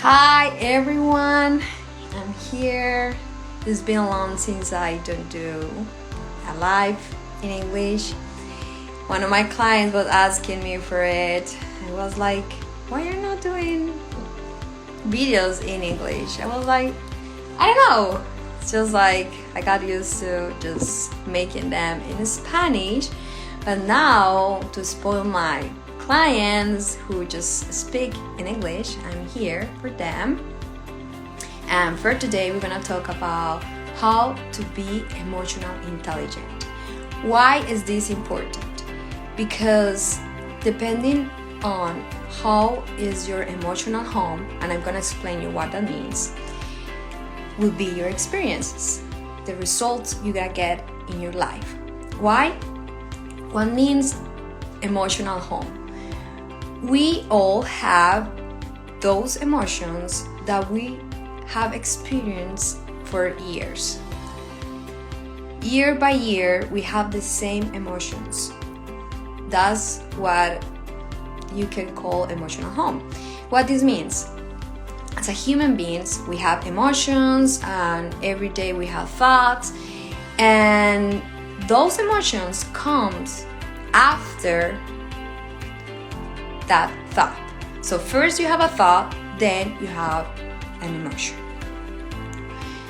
Hi everyone, I'm here. It's been long since I don't do a live in English. One of my clients was asking me for it. I was like, why are you not doing videos in English? I was like, I don't know. It's just like I got used to just making them in Spanish. But now, to spoil my clients who just speak in English, I'm here for them. And for today, we're gonna talk about how to be emotionally intelligent. Why is this important? Because depending on how is your emotional home, and I'm gonna explain you what that means, will be your experiences, the results you're gonna get in your life. Why? What means emotional home? We all have those emotions that we have experienced for years. Year by year, we have the same emotions. That's what you can call emotional home. What this means? As a human beings, we have emotions, and every day we have thoughts, and those emotions comes after that thought. So first you have a thought, then you have an emotion.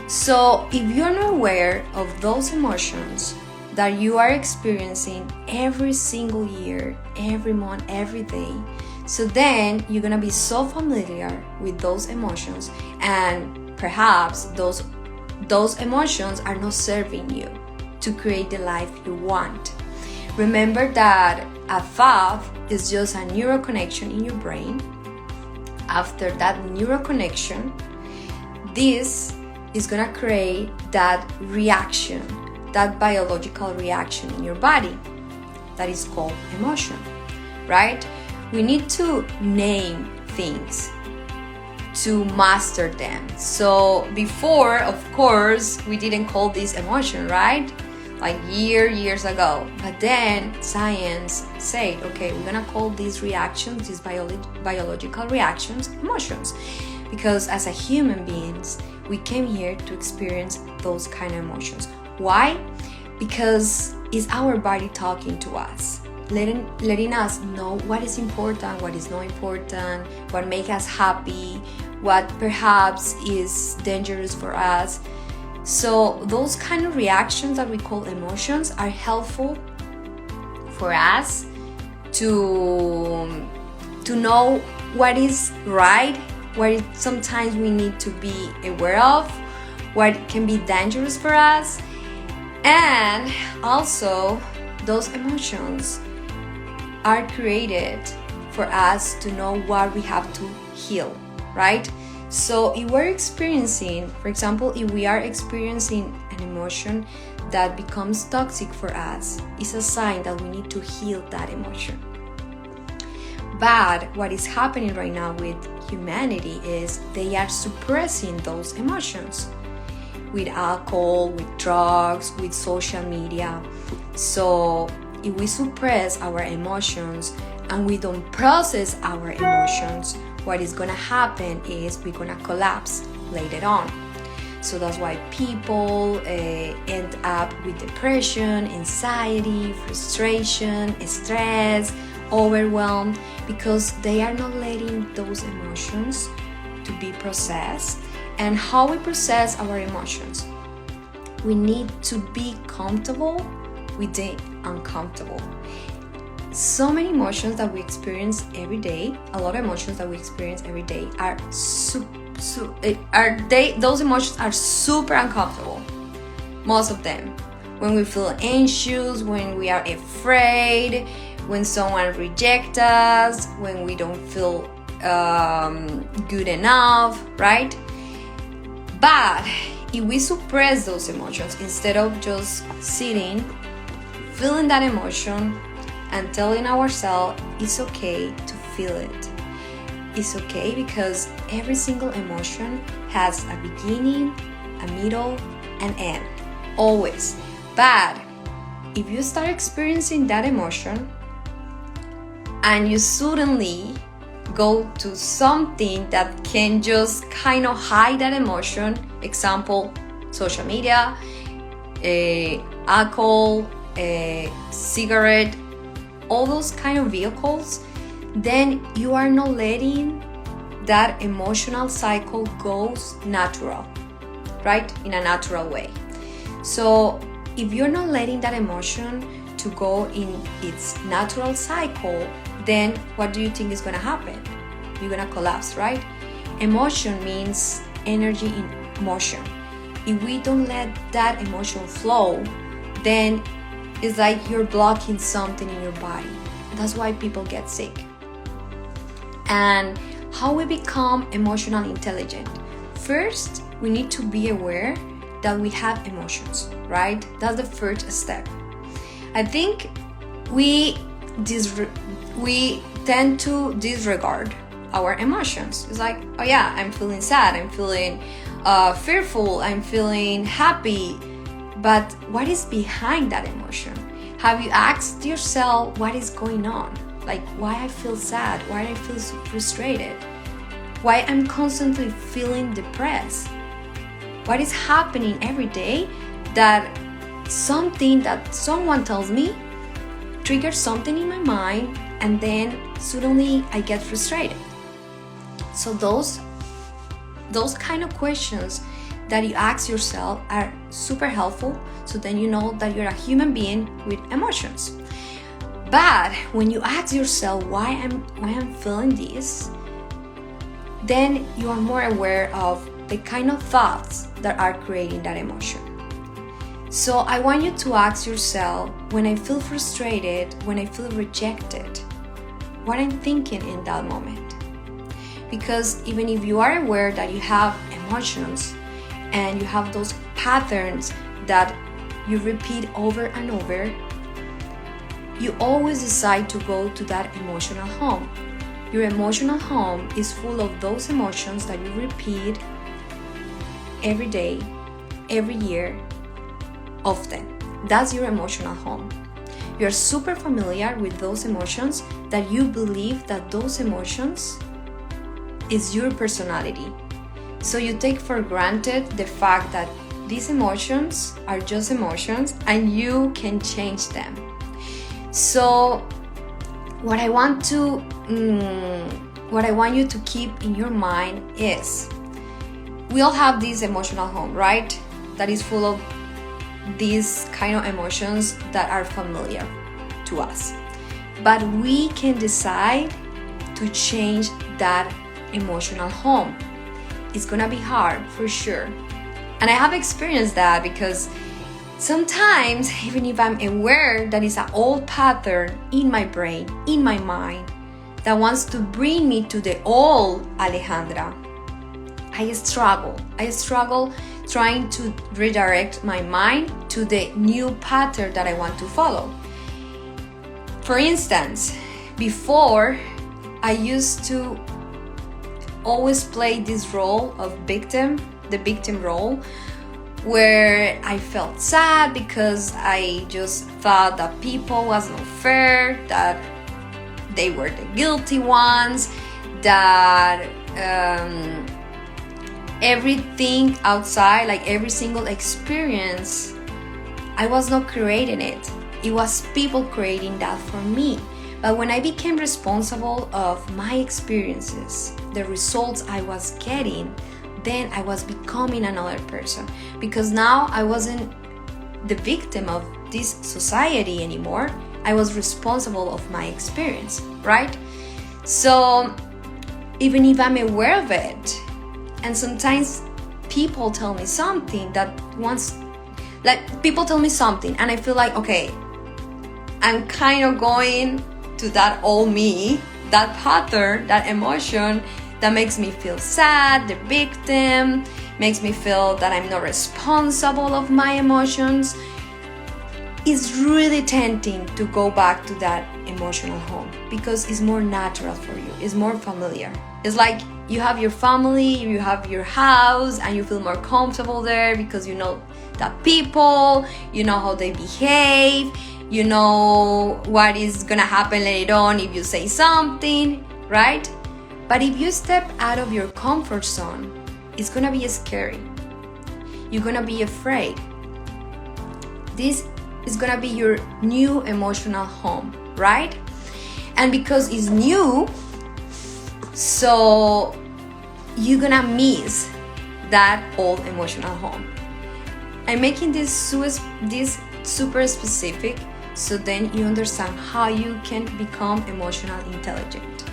So if you're not aware of those emotions that you are experiencing every single year, every month, every day, so then you're gonna be so familiar with those emotions, and perhaps those emotions are not serving you to create the life you want. Remember that a thought is just a neural connection in your brain. After that neural connection, this is gonna create that reaction, that biological reaction in your body that is called emotion, right? We need to name things to master them. So before, of course, we didn't call this emotion, right? Like years ago. But then science said, okay, we're gonna call these reactions, these biological reactions, emotions. Because as a human beings, we came here to experience those kind of emotions. Why? Because it's our body talking to us, letting us know what is important, what is not important, what makes us happy, what perhaps is dangerous for us. So those kind of reactions that we call emotions are helpful for us to know what is right, what sometimes we need to be aware of, what can be dangerous for us. And also those emotions are created for us to know what we have to heal, right? So if we're experiencing, for example, if we are experiencing an emotion that becomes toxic for us, it's a sign that we need to heal that emotion. But what is happening right now with humanity is they are suppressing those emotions with alcohol, with drugs, with social media. So if we suppress our emotions and we don't process our emotions, what is gonna happen is we're gonna collapse later on. So that's why people end up with depression, anxiety, frustration, stress, overwhelmed, because they are not letting those emotions to be processed. And how we process our emotions? We need to be comfortable with the uncomfortable. So many emotions that we experience every day, a lot of emotions that we experience every day are those emotions are super uncomfortable. Most of them. When we feel anxious, when we are afraid, when someone rejects us, when we don't feel good enough, right? But if we suppress those emotions instead of just sitting, feeling that emotion, and telling ourselves it's okay to feel it. It's okay because every single emotion has a beginning, a middle, and end. Always. But if you start experiencing that emotion and you suddenly go to something that can just kind of hide that emotion. Example, social media, alcohol, cigarette, all those kind of vehicles, then you are not letting that emotional cycle goes natural, right? In a natural way. So if you're not letting that emotion to go in its natural cycle, then what do you think is gonna happen? You're gonna collapse, right? Emotion means energy in motion. If we don't let that emotion flow, then it's like you're blocking something in your body. That's why people get sick. And how we become emotional intelligent? First, we need to be aware that we have emotions, right? That's the first step. I think we tend to disregard our emotions. It's like, oh yeah, I'm feeling sad, I'm feeling fearful, I'm feeling happy. But what is behind that emotion? Have you asked yourself what is going on? Like why I feel sad, why I feel so frustrated, why I'm constantly feeling depressed? What is happening every day that something that someone tells me triggers something in my mind, and then suddenly I get frustrated? So those kind of questions that you ask yourself are super helpful, so then you know that you're a human being with emotions. But when you ask yourself why I'm feeling this, then you are more aware of the kind of thoughts that are creating that emotion. So I want you to ask yourself, when I feel frustrated, when I feel rejected, what I'm thinking in that moment. Because even if you are aware that you have emotions and you have those patterns that you repeat over and over, you always decide to go to that emotional home. Your emotional home is full of those emotions that you repeat every day, every year, often. That's your emotional home. You're super familiar with those emotions that you believe that those emotions is your personality. So you take for granted the fact that these emotions are just emotions and you can change them. So what I want you to keep in your mind is, we all have this emotional home, right? That is full of these kind of emotions that are familiar to us. But we can decide to change that emotional home. It's gonna be hard for sure. And I have experienced that because sometimes, even if I'm aware that it's an old pattern in my brain, in my mind, that wants to bring me to the old Alejandra, I struggle trying to redirect my mind to the new pattern that I want to follow. For instance, before I used to always play this role of victim, the victim role, where I felt sad because I just thought that people was not fair, that they were the guilty ones, that everything outside, like every single experience, I was not creating it. It was people creating that for me. But when I became responsible of my experiences, the results I was getting, then I was becoming another person. Because now I wasn't the victim of this society anymore. I was responsible of my experience, right? So even if I'm aware of it, and sometimes people tell me something people tell me something and I feel like, okay, I'm kind of going to that old me, that pattern, that emotion that makes me feel sad, the victim, makes me feel that I'm not responsible of my emotions. It's really tempting to go back to that emotional home because it's more natural for you, it's more familiar. It's like you have your family, you have your house, and you feel more comfortable there because you know that people, you know how they behave, you know what is gonna happen later on if you say something, right? But if you step out of your comfort zone, it's gonna be scary. You're gonna be afraid. This is gonna be your new emotional home, right? And because it's new, so you're gonna miss that old emotional home. I'm making this super specific so then you understand how you can become emotionally intelligent.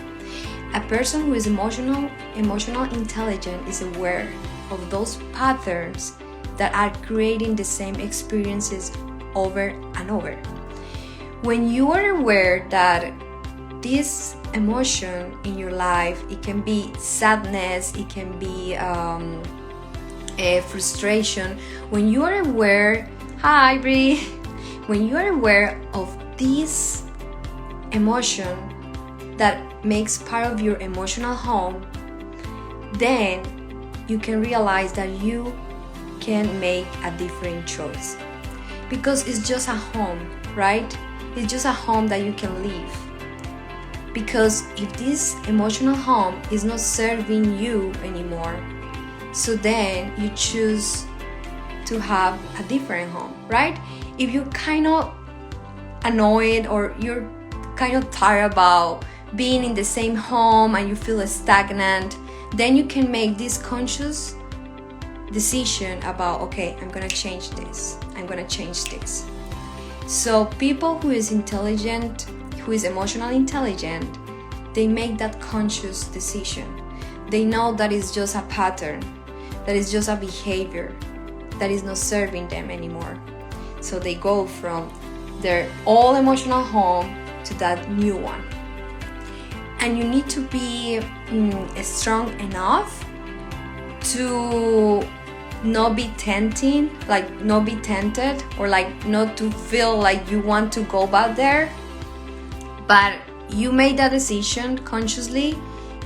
A person who is emotional intelligent is aware of those patterns that are creating the same experiences over and over. When you are aware that this emotion in your life, it can be sadness, it can be a frustration. When you are aware, hi Brie, when you are aware of this emotion that makes part of your emotional home, then you can realize that you can make a different choice. Because it's just a home, right? It's just a home that you can live. Because if this emotional home is not serving you anymore, so then you choose to have a different home, right? If you're kind of annoyed or you're kind of tired about being in the same home and you feel stagnant, then you can make this conscious decision about, okay, I'm gonna change this, I'm gonna change this. So people who is intelligent, who is emotionally intelligent, they make that conscious decision. They know that it's just a pattern, that is just a behavior that is not serving them anymore. So they go from their old emotional home to that new one. And you need to be strong enough to not be tempted, or like not to feel like you want to go back there. But you made that decision consciously.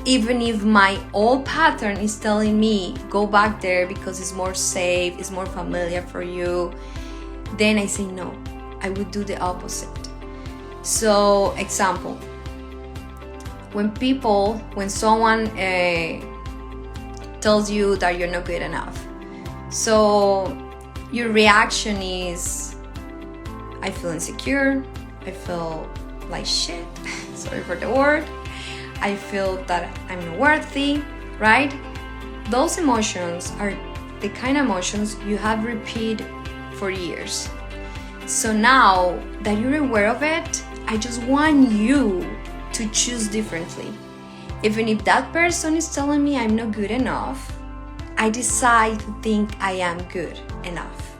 Even if my old pattern is telling me go back there because it's more safe, it's more familiar for you, then I say no, I would do the opposite. So example, when someone tells you that you're not good enough, so your reaction is, I feel insecure, I feel like shit, sorry for the word, I feel that I'm not worthy, right? Those emotions are the kind of emotions you have repeated for years. So now that you're aware of it, I just want you to choose differently. Even if that person is telling me I'm not good enough, I decide to think I am good enough.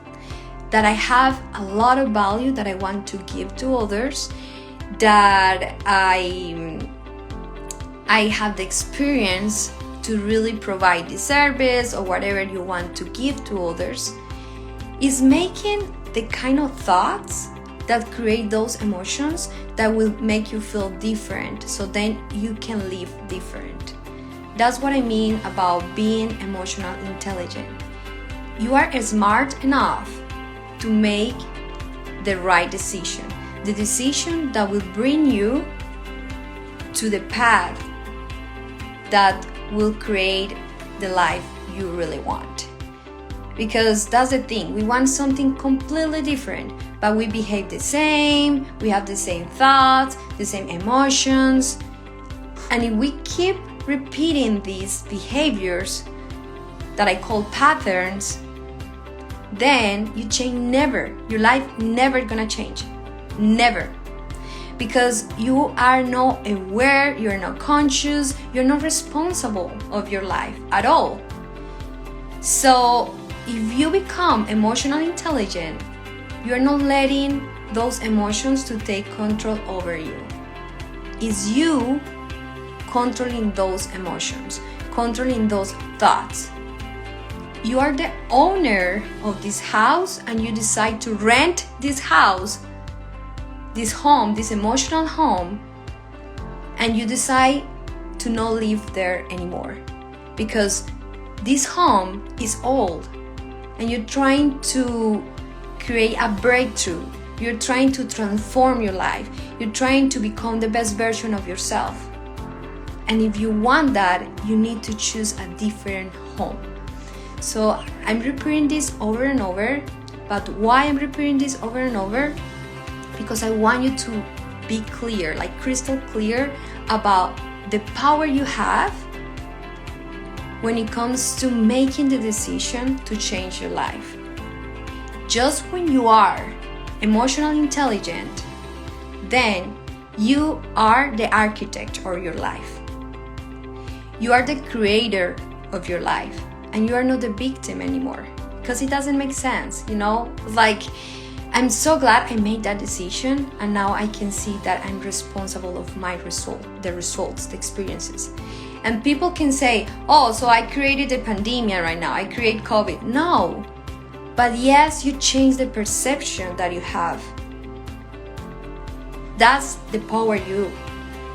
That I have a lot of value that I want to give to others, that I have the experience to really provide the service or whatever you want to give to others, is making the kind of thoughts that create those emotions that will make you feel different, so then you can live different. That's what I mean about being emotionally intelligent. You are smart enough to make the right decision, the decision that will bring you to the path that will create the life you really want. Because that's the thing, we want something completely different, but we behave the same, we have the same thoughts, the same emotions, and if we keep repeating these behaviors that I call patterns, then you change never. Your life never gonna change. Never. Because you are not aware, you're not conscious, you're not responsible of your life at all. So if you become emotionally intelligent, you're not letting those emotions to take control over you. It's you controlling those emotions, controlling those thoughts. You are the owner of this house and you decide to rent this house, this home, this emotional home, and you decide to not live there anymore because this home is old and you're trying to create a breakthrough. You're trying to transform your life. You're trying to become the best version of yourself. And if you want that, you need to choose a different home. So I'm repeating this over and over. But why I'm repeating this over and over? Because I want you to be clear, like crystal clear, about the power you have when it comes to making the decision to change your life. Just when you are emotionally intelligent, then you are the architect of your life. You are the creator of your life, and you are not the victim anymore, because it doesn't make sense, you know? Like, I'm so glad I made that decision, and now I can see that I'm responsible of my the results, the experiences. And people can say, oh, so I created a pandemic right now, I create COVID. No, but yes, you change the perception that you have. That's the power you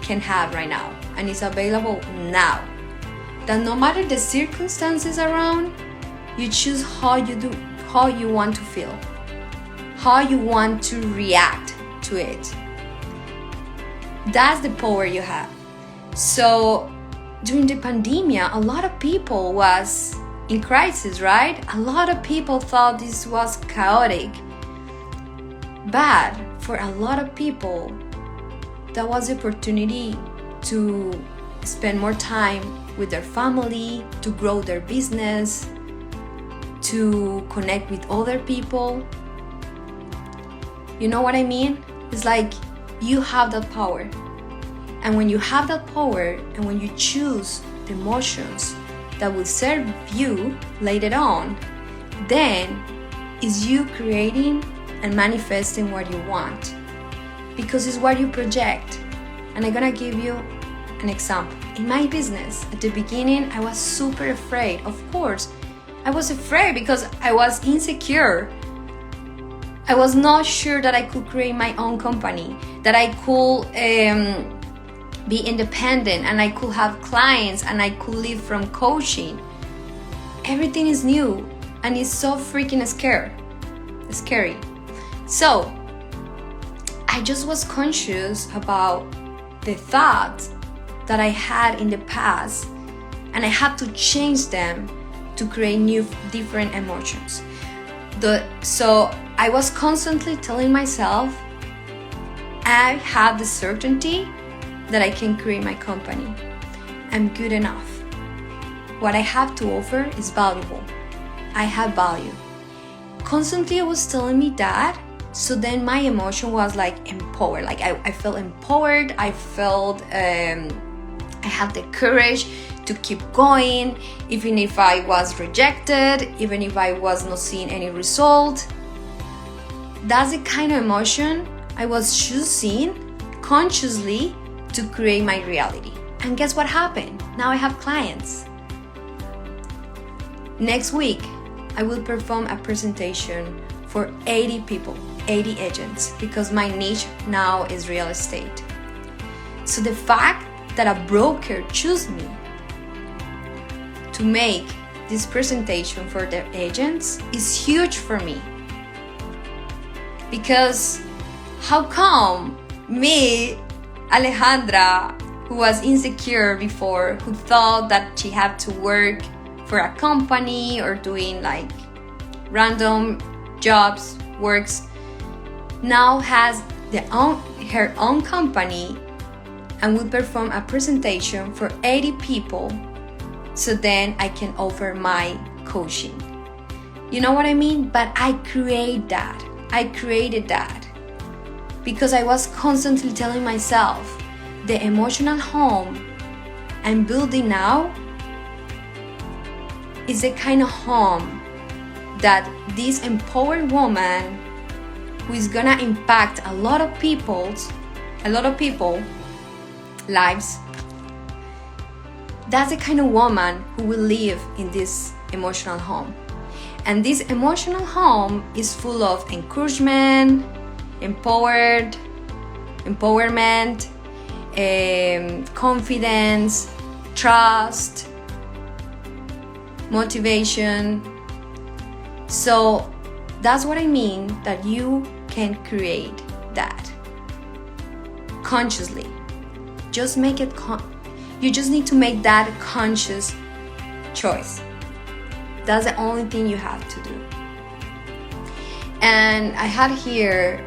can have right now, and it's available now. That no matter the circumstances around, you choose how you want to feel, how you want to react to it. That's the power you have. So during the pandemic, a lot of people was in crisis, right? A lot of people thought this was chaotic. But for a lot of people, that was the opportunity to spend more time with their family, to grow their business, to connect with other people. You know what I mean? It's like you have that power. And when you have that power, and when you choose the emotions that will serve you later on, then is you creating and manifesting what you want. Because it's what you project. And I'm gonna give you an example. In my business, at the beginning, I was super afraid. Of course, I was afraid because I was insecure. I was not sure that I could create my own company, that I could be independent, and I could have clients, and I could live from coaching. Everything is new, and it's so freaking scary. So I just was conscious about the thoughts that I had in the past, and I had to change them to create new, different emotions. So I was constantly telling myself, I have the certainty that I can create my company. I'm good enough. What I have to offer is valuable. I have value. Constantly I was telling me that, so then my emotion was like empowered. Like I felt empowered. I felt I had the courage to keep going, even if I was rejected, even if I was not seeing any result. That's the kind of emotion I was choosing consciously to create my reality. And guess what happened? Now I have clients. Next week, I will perform a presentation for 80 people, 80 agents, because my niche now is real estate. So the fact that a broker chose me to make this presentation for their agents is huge for me. Because how come me, Alejandra, who was insecure before, who thought that she had to work for a company or doing like random jobs, works, now has her own company and will perform a presentation for 80 people, so then I can offer my coaching. You know what I mean? But I created that because I was constantly telling myself, the emotional home I'm building now is the kind of home that this empowered woman, who is gonna impact a lot of people lives, that's the kind of woman who will live in this emotional home. And this emotional home is full of encouragement, empowerment, confidence, trust, motivation. So that's what I mean, that you can create that consciously. Just make it You just need to make that conscious choice. That's the only thing you have to do. And I had here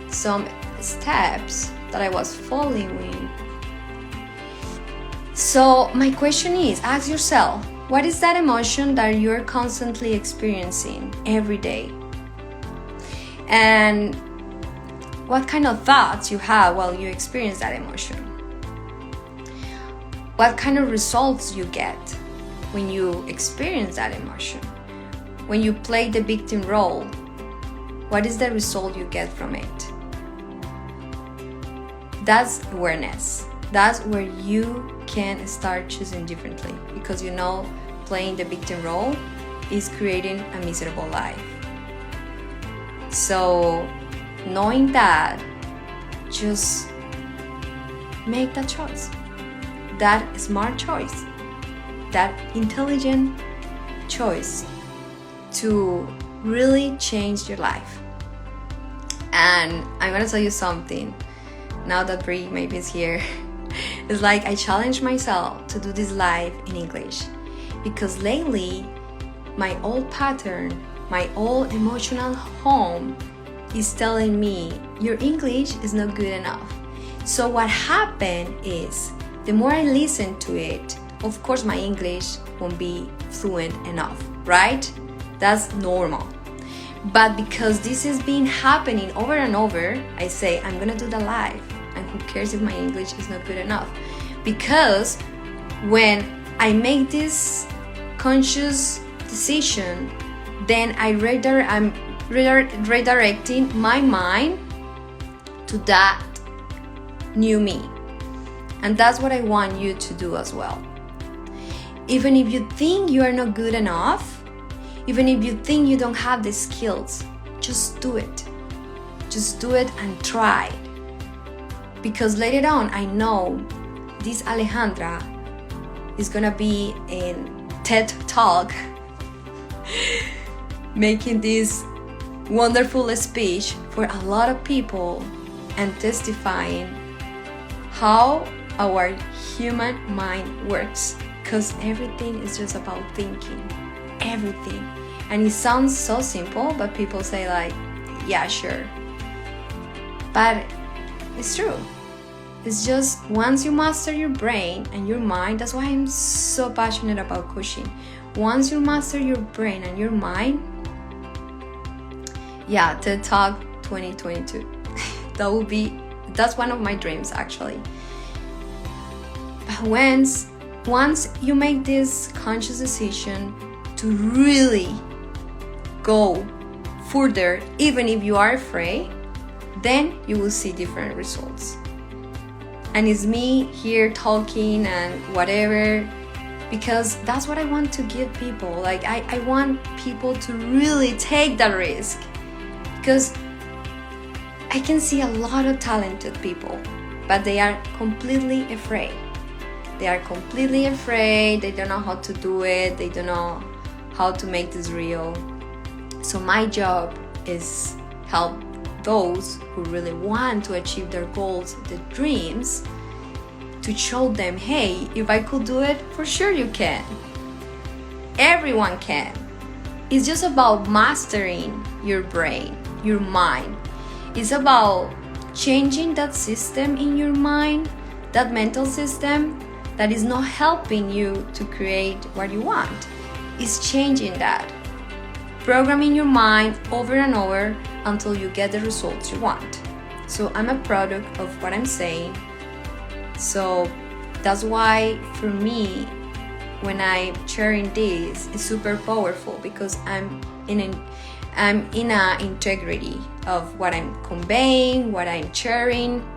some steps that I was following. So my question is, ask yourself, what is that emotion that you're constantly experiencing every day? And what kind of thoughts you have while you experience that emotion? What kind of results you get when you experience that emotion? When you play the victim role, what is the result you get from it? That's awareness. That's where you can start choosing differently, because you know playing the victim role is creating a miserable life. So knowing that, just make that choice, that smart choice, that intelligent choice to really change your life. And I'm gonna tell you something, now that Brie maybe is here. It's like I challenge myself to do this live in English, because lately my old pattern, my old emotional home is telling me your English is not good enough. So what happened is, the more I listen to it, of course my English won't be fluent enough, right? That's normal. But because this has been happening over and over, I say I'm gonna do the live, and who cares if my English is not good enough? Because when I make this conscious decision, then I'm redirecting my mind to that new me. And that's what I want you to do as well. Even if you think you are not good enough, even if you think you don't have the skills, just do it. Just do it and try. Because later on, I know this Alejandra is gonna be in TED Talk making this wonderful speech for a lot of people and testifying how our human mind works, because everything is just about thinking, everything. And it sounds so simple, but people say like, yeah, sure. But it's true. It's just once you master your brain and your mind, that's why I'm so passionate about coaching. Once you master your brain and your mind, yeah, TED Talk 2022. That's one of my dreams actually. But once you make this conscious decision to really go further, even if you are afraid, then you will see different results. And it's me here talking and whatever, because that's what I want to give people. Like I want people to really take that risk, because I can see a lot of talented people, but they are completely afraid. They are completely afraid. They don't know how to do it. They don't know how to make this real. So my job is help those who really want to achieve their goals, their dreams, to show them, hey, if I could do it, for sure you can. Everyone can. It's just about mastering your brain, your mind. It's about changing that system in your mind, that mental system that is not helping you to create what you want. It's changing that. Programming your mind over and over until you get the results you want. So I'm a product of what I'm saying. So that's why for me, when I'm sharing this, it's super powerful, because I'm in a integrity of what I'm conveying, what I'm sharing,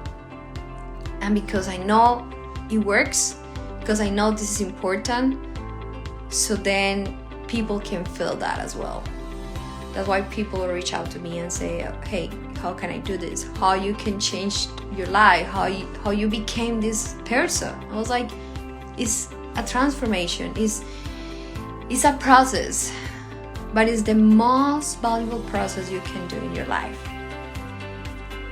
and because I know it works, because I know this is important, so then people can feel that as well. That's why people reach out to me and say, hey, how can I do this? How you can change your life? How you became this person? I was like, it's a transformation. It's a process, but it's the most valuable process you can do in your life.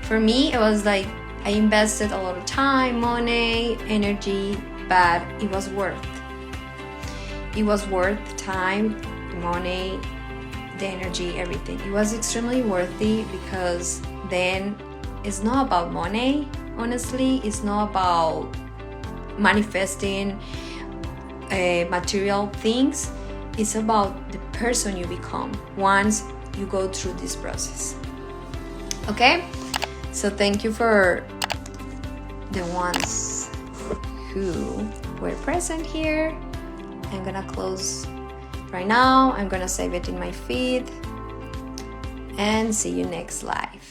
For me, it was like I invested a lot of time, money, energy but it was worth. It was worth time, money, the energy, everything. It was extremely worthy because then it's not about money, honestly. It's not about manifesting material things. It's about the person you become once you go through this process. Okay? So thank you for the ones who were present here. I'm gonna close right now. I'm gonna save it in my feed and see you next live.